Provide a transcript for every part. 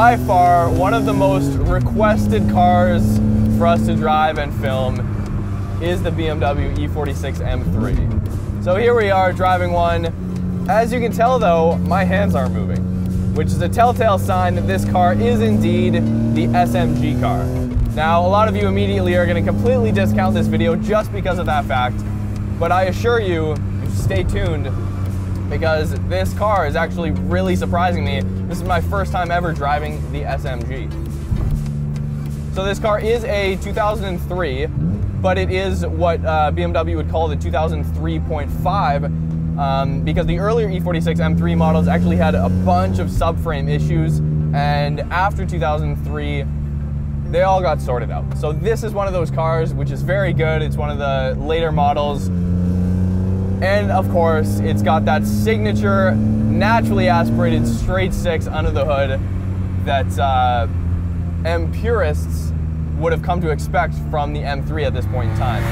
by far one of the most requested cars for us to drive and film is the BMW E46 M3. So here we are driving one. As you can tell though, my hands aren't moving, which is a telltale sign that this car is indeed the SMG car. Now, a lot of you immediately are going to completely discount this video just because of that fact, but I assure you, stay tuned, because this car is actually really surprising me. This is my first time ever driving the SMG. So this car is a 2003, but it is what BMW would call the 2003.5, because the earlier E46 M3 models actually had a bunch of subframe issues, and after 2003, they all got sorted out. So this is one of those cars which is very good. It's one of the later models. And of course, it's got that signature, naturally aspirated straight six under the hood that M purists would have come to expect from the M3 at this point in time.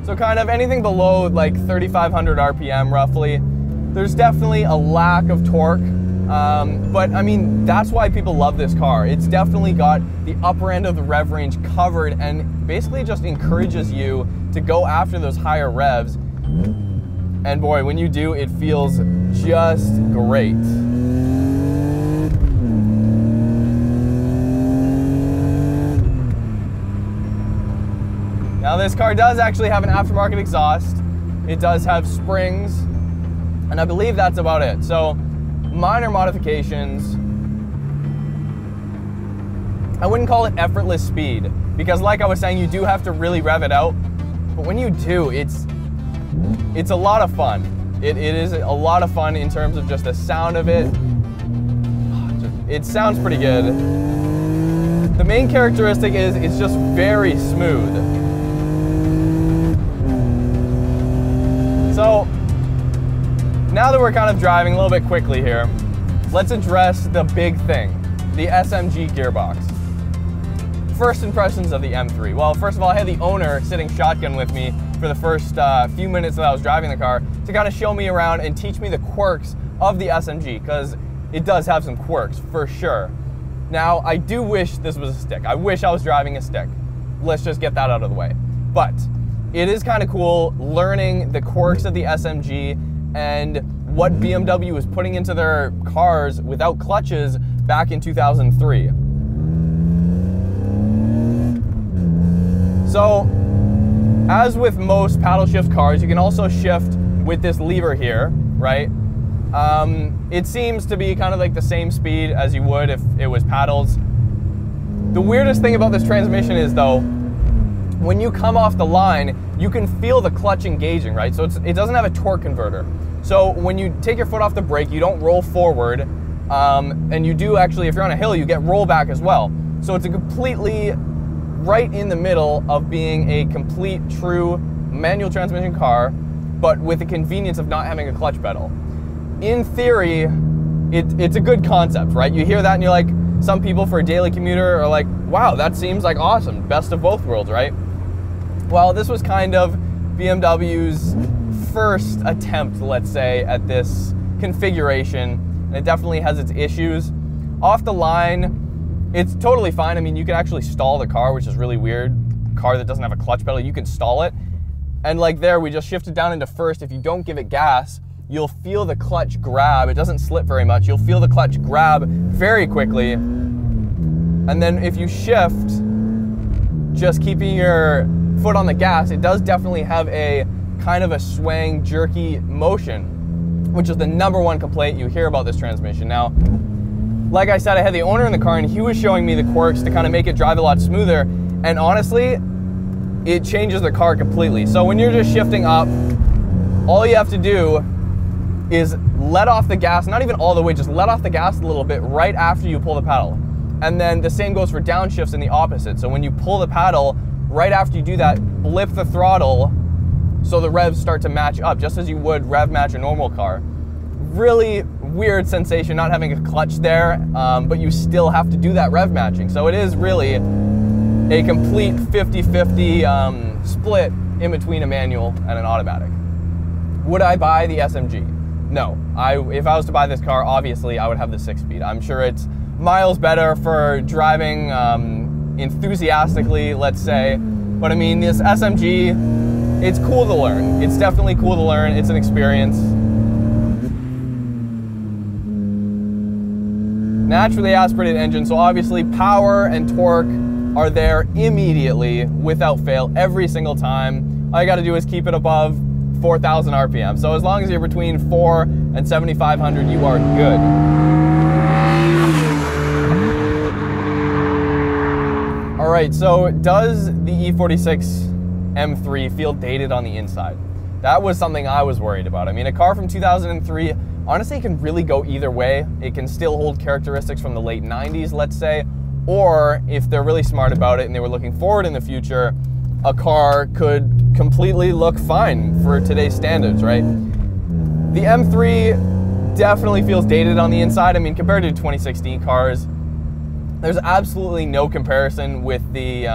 So kind of anything below like 3,500 RPM roughly, there's definitely a lack of torque. But I mean, that's why people love this car. It's definitely got the upper end of the rev range covered and basically just encourages you to go after those higher revs. And boy, when you do, it feels just great. Now this car does actually have an aftermarket exhaust. It does have springs, and I believe that's about it. So minor modifications. I wouldn't call it effortless speed, because like I was saying, you do have to really rev it out. But when you do, it's a lot of fun. It is a lot of fun in terms of just the sound of it. It sounds pretty good. The main characteristic is it's just very smooth. So now that we're kind of driving a little bit quickly here, let's address the big thing, the SMG gearbox. First impressions of the M3. Well, first of all, I had the owner sitting shotgun with me for the first few minutes that I was driving the car to kind of show me around and teach me the quirks of the SMG, because it does have some quirks for sure. Now, I do wish this was a stick. I wish I was driving a stick. Let's just get that out of the way. But it is kind of cool learning the quirks of the SMG and what BMW was putting into their cars without clutches back in 2003. So, as with most paddle shift cars, you can also shift with this lever here, right? It seems to be kind of like the same speed as you would if it was paddles. The weirdest thing about this transmission is though, when you come off the line, you can feel the clutch engaging, right? So it doesn't have a torque converter. So when you take your foot off the brake, you don't roll forward, and you do actually, if you're on a hill, you get rollback as well. So it's a completely right in the middle of being a complete, true manual transmission car, but with the convenience of not having a clutch pedal. In theory, it's a good concept, right? You hear that and you're like, some people for a daily commuter are like, wow, that seems like awesome, best of both worlds, right? Well, this was kind of BMW's first attempt, let's say, at this configuration, and it definitely has its issues. Off the line, it's totally fine. I mean, you can actually stall the car, which is really weird. A car that doesn't have a clutch pedal, you can stall it. And like there, we just shifted down into first. If you don't give it gas, you'll feel the clutch grab. It doesn't slip very much. You'll feel the clutch grab very quickly. And then if you shift, just keeping your foot on the gas, it does definitely have a kind of a swaying, jerky motion, which is the #1 complaint you hear about this transmission. Now, like I said, I had the owner in the car and he was showing me the quirks to kind of make it drive a lot smoother. And honestly, it changes the car completely. So when you're just shifting up, all you have to do is let off the gas, not even all the way, just let off the gas a little bit right after you pull the pedal. And then the same goes for downshifts in the opposite. So when you pull the pedal, right after you do that, blip the throttle so the revs start to match up, just as you would rev match a normal car. Really weird sensation not having a clutch there, but you still have to do that rev matching. So it is really a complete 50-50 split in between a manual and an automatic. Would I buy the SMG? no. If I was to buy this car, obviously I would have the 6-speed. I'm sure it's miles better for driving enthusiastically, let's say. But I mean, this SMG, it's cool to learn. It's definitely cool to learn. It's an experience. Naturally aspirated engine, so obviously power and torque are there immediately, without fail, every single time. All you gotta do is keep it above 4,000 RPM. So as long as you're between 4 and 7,500, you are good. All right, so does the E46 M3 feel dated on the inside? That was something I was worried about. I mean, a car from 2003, honestly, it can really go either way. It can still hold characteristics from the late 90s, let's say, or if they're really smart about it and they were looking forward in the future, a car could completely look fine for today's standards, right? The M3 definitely feels dated on the inside. I mean, compared to 2016 cars, there's absolutely no comparison with the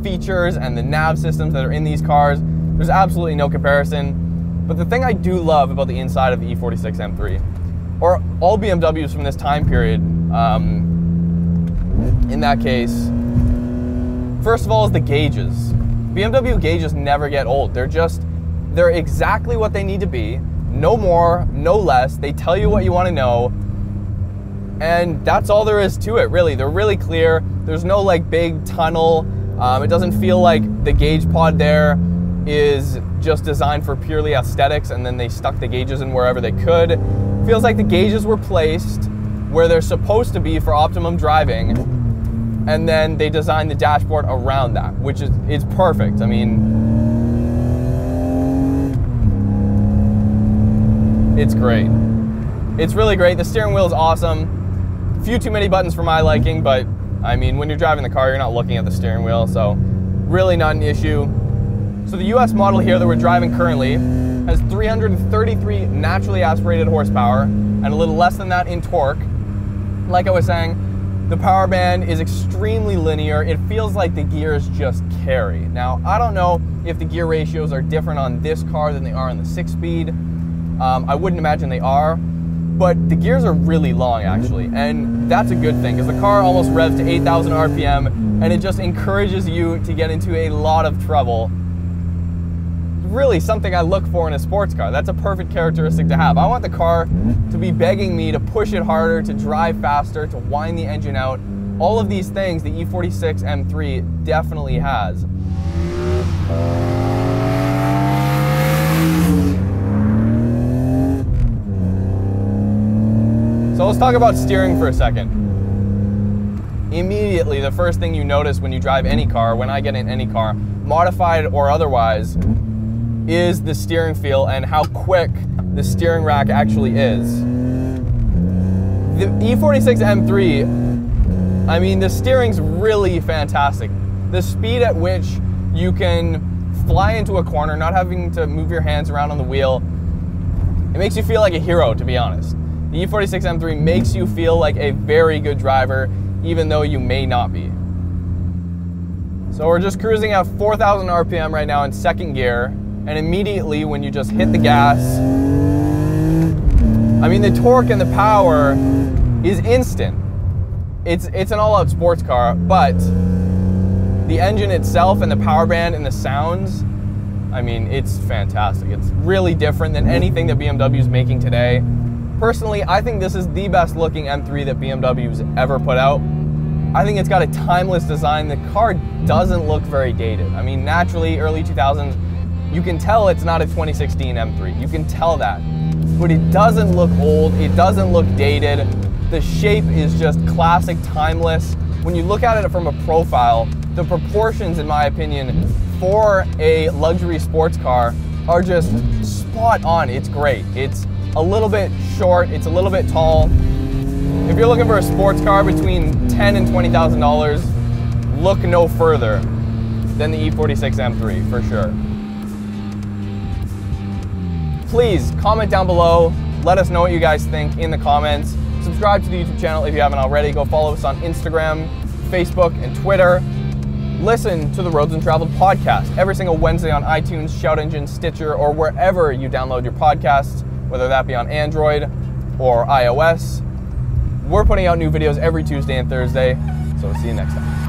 features and the nav systems that are in these cars. There's absolutely no comparison. But the thing I do love about the inside of the E46 M3, or all BMWs from this time period, in that case, first of all is the gauges. BMW gauges never get old. They're exactly what they need to be. No more, no less. They tell you what you want to know. And that's all there is to it, really. They're really clear. There's no like big tunnel. It doesn't feel like the gauge pod there is just designed for purely aesthetics and then they stuck the gauges in wherever they could. It feels like the gauges were placed where they're supposed to be for optimum driving, and then they designed the dashboard around that, which is perfect. I mean, it's great. It's really great. The steering wheel is awesome. A few too many buttons for my liking, but I mean, when you're driving the car, you're not looking at the steering wheel, so really not an issue. So the US model here that we're driving currently has 333 naturally aspirated horsepower and a little less than that in torque. Like I was saying, the power band is extremely linear. It feels like the gears just carry. Now, I don't know if the gear ratios are different on this car than they are on the 6-speed. I wouldn't imagine they are, but the gears are really long actually, and that's a good thing because the car almost revs to 8,000 RPM and it just encourages you to get into a lot of trouble. Really something I look for in a sports car. That's a perfect characteristic to have. I want the car to be begging me to push it harder, to drive faster, to wind the engine out. All of these things the E46 M3 definitely has. So let's talk about steering for a second. Immediately, the first thing you notice when you drive any car, when I get in any car, modified or otherwise, is the steering feel and how quick the steering rack actually is. The E46 M3, I mean, the steering's really fantastic. The speed at which you can fly into a corner, not having to move your hands around on the wheel, it makes you feel like a hero, to be honest. The E46 M3 makes you feel like a very good driver, even though you may not be. So we're just cruising at 4,000 RPM right now in second gear. And immediately when you just hit the gas, I mean, the torque and the power is instant. It's an all-out sports car, but the engine itself and the power band and the sounds, I mean, it's fantastic. It's really different than anything that BMW's making today. Personally, I think this is the best looking M3 that BMW's ever put out. I think it's got a timeless design. The car doesn't look very dated. I mean, naturally, early 2000s, you can tell it's not a 2016 M3. You can tell that. But it doesn't look old. It doesn't look dated. The shape is just classic, timeless. When you look at it from a profile, the proportions, in my opinion, for a luxury sports car are just spot on. It's great. It's a little bit short. It's a little bit tall. If you're looking for a sports car between $10,000 and $20,000, look no further than the E46 M3 for sure. Please comment down below. Let us know what you guys think in the comments. Subscribe to the YouTube channel if you haven't already. Go follow us on Instagram, Facebook, and Twitter. Listen to the Roads and Traveled podcast every single Wednesday on iTunes, Shout Engine, Stitcher, or wherever you download your podcasts. whether that be on Android or iOS. We're putting out new videos every Tuesday and Thursday, so see you next time.